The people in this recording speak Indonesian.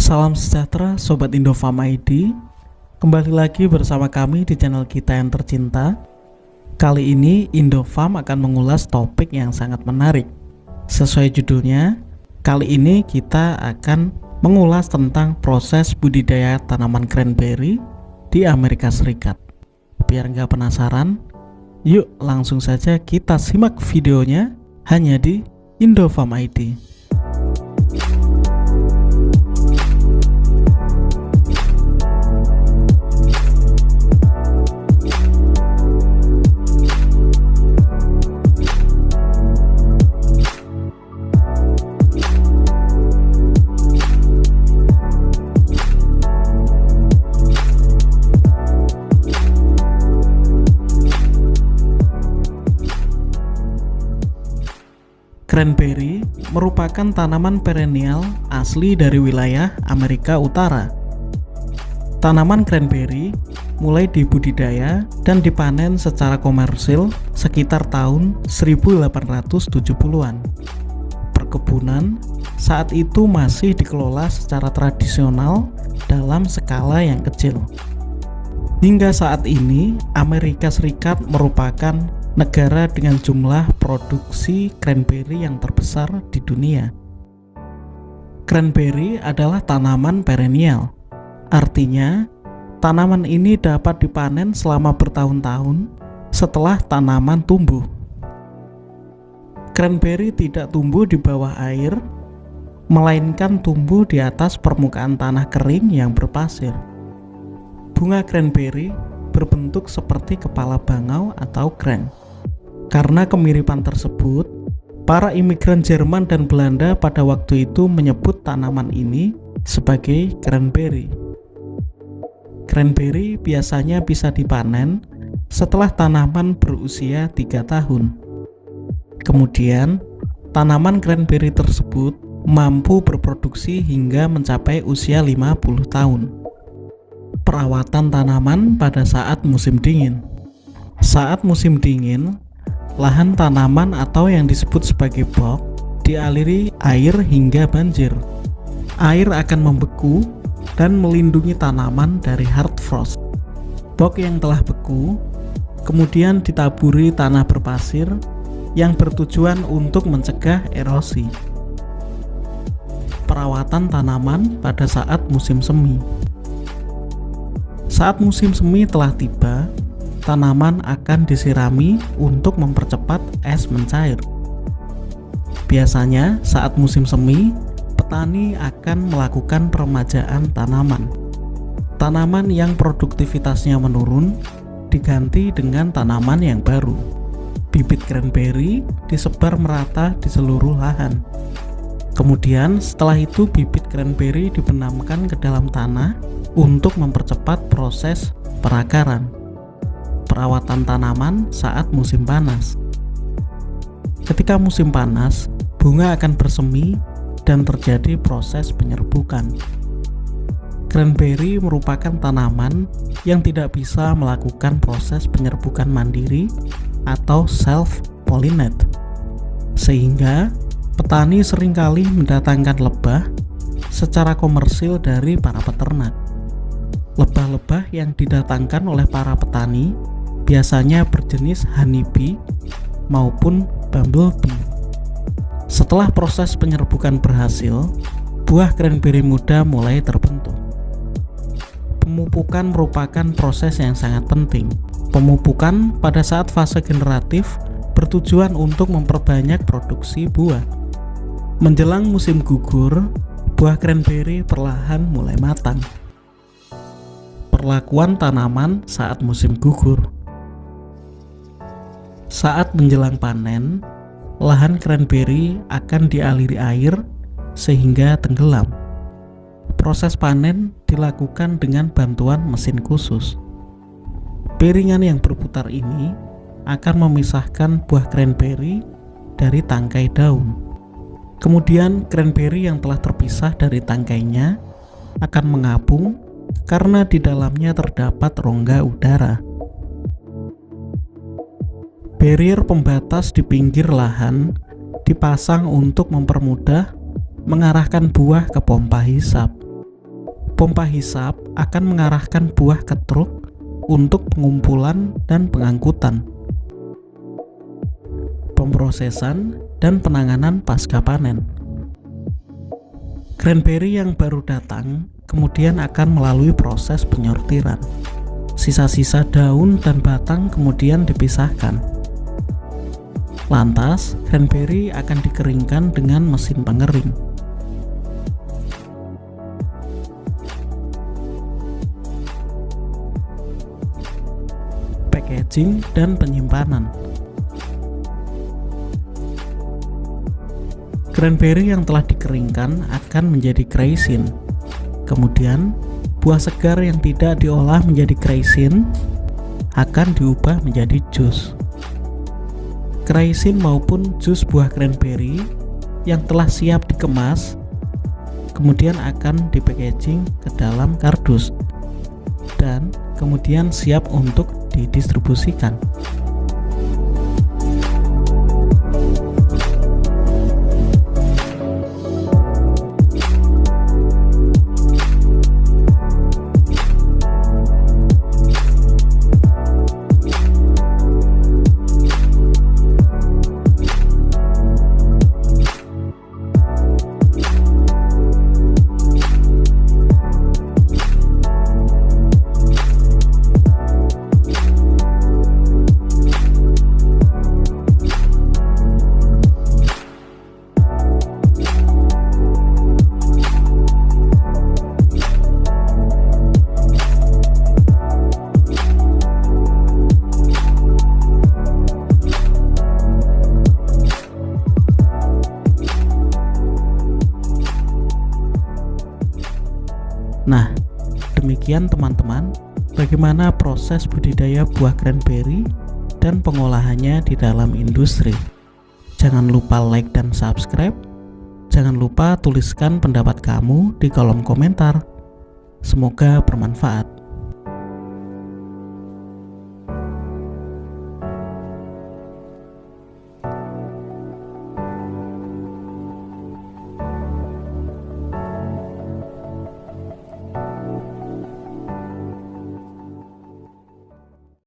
Salam sejahtera Sobat Indofarm ID. Kembali lagi bersama kami di channel kita yang tercinta. Kali ini Indofarm akan mengulas topik yang sangat menarik. Sesuai judulnya, kali ini kita akan mengulas tentang proses budidaya tanaman cranberry di Amerika Serikat. Biar nggak penasaran, yuk langsung saja kita simak videonya hanya di Indofarm ID. Cranberry merupakan tanaman perennial asli dari wilayah Amerika Utara. Tanaman cranberry mulai dibudidaya dan dipanen secara komersil sekitar tahun 1870-an. Perkebunan saat itu masih dikelola secara tradisional dalam skala yang kecil. Hingga saat ini, Amerika Serikat merupakan negara dengan jumlah produksi cranberry yang terbesar di dunia. Cranberry adalah tanaman perennial, artinya tanaman ini dapat dipanen selama bertahun-tahun setelah tanaman tumbuh. Cranberry tidak tumbuh di bawah air, melainkan tumbuh di atas permukaan tanah kering yang berpasir. Bunga cranberry berbentuk seperti kepala bangau atau kreng. Karena kemiripan tersebut, para imigran Jerman dan Belanda pada waktu itu menyebut tanaman ini sebagai cranberry. Cranberry biasanya bisa dipanen setelah tanaman berusia 3 tahun. Kemudian, tanaman cranberry tersebut mampu berproduksi hingga mencapai usia 50 tahun. Perawatan tanaman pada saat musim dingin. Saat musim dingin, lahan tanaman atau yang disebut sebagai bog dialiri air hingga banjir. Air akan membeku dan melindungi tanaman dari hard frost. Bog yang telah beku kemudian ditaburi tanah berpasir yang bertujuan untuk mencegah erosi. Perawatan tanaman pada saat musim semi. Saat musim semi telah tiba, tanaman akan disirami untuk mempercepat es mencair. Biasanya saat musim semi, petani akan melakukan peremajaan tanaman. Tanaman yang produktivitasnya menurun diganti dengan tanaman yang baru. Bibit cranberry disebar merata di seluruh lahan. Kemudian setelah itu bibit cranberry dibenamkan ke dalam tanah untuk mempercepat proses perakaran. Perawatan tanaman saat musim panas. Ketika musim panas, bunga akan bersemi dan terjadi proses penyerbukan. Cranberry merupakan tanaman yang tidak bisa melakukan proses penyerbukan mandiri atau self-pollinate, sehingga petani seringkali mendatangkan lebah secara komersil dari para peternak. Lebah-lebah yang didatangkan oleh para petani biasanya berjenis honeybee maupun bumblebee. Setelah proses penyerbukan berhasil, buah cranberry muda mulai terbentuk. Pemupukan merupakan proses yang sangat penting. Pemupukan pada saat fase generatif bertujuan untuk memperbanyak produksi buah. Menjelang musim gugur, buah cranberry perlahan mulai matang. Perlakuan tanaman saat musim gugur. Saat menjelang panen, lahan cranberry akan dialiri air sehingga tenggelam. Proses panen dilakukan dengan bantuan mesin khusus. Piringan yang berputar ini akan memisahkan buah cranberry dari tangkai daun. Kemudian cranberry yang telah terpisah dari tangkainya akan mengapung karena di dalamnya terdapat rongga udara. Barrier pembatas di pinggir lahan dipasang untuk mempermudah mengarahkan buah ke pompa hisap. Pompa hisap akan mengarahkan buah ke truk untuk pengumpulan dan pengangkutan, pemrosesan, dan penanganan pasca panen. Cranberry yang baru datang kemudian akan melalui proses penyortiran. Sisa-sisa daun dan batang kemudian dipisahkan. Lantas, cranberry akan dikeringkan dengan mesin pengering. Packaging dan penyimpanan. Cranberry yang telah dikeringkan akan menjadi kraisin. Kemudian, buah segar yang tidak diolah menjadi kraisin akan diubah menjadi jus. Kraisin maupun jus buah cranberry yang telah siap dikemas kemudian akan dipackaging ke dalam kardus dan kemudian siap untuk didistribusikan. Nah, demikian teman-teman, bagaimana proses budidaya buah cranberry dan pengolahannya di dalam industri. Jangan lupa like dan subscribe. Jangan lupa tuliskan pendapat kamu di kolom komentar. Semoga bermanfaat.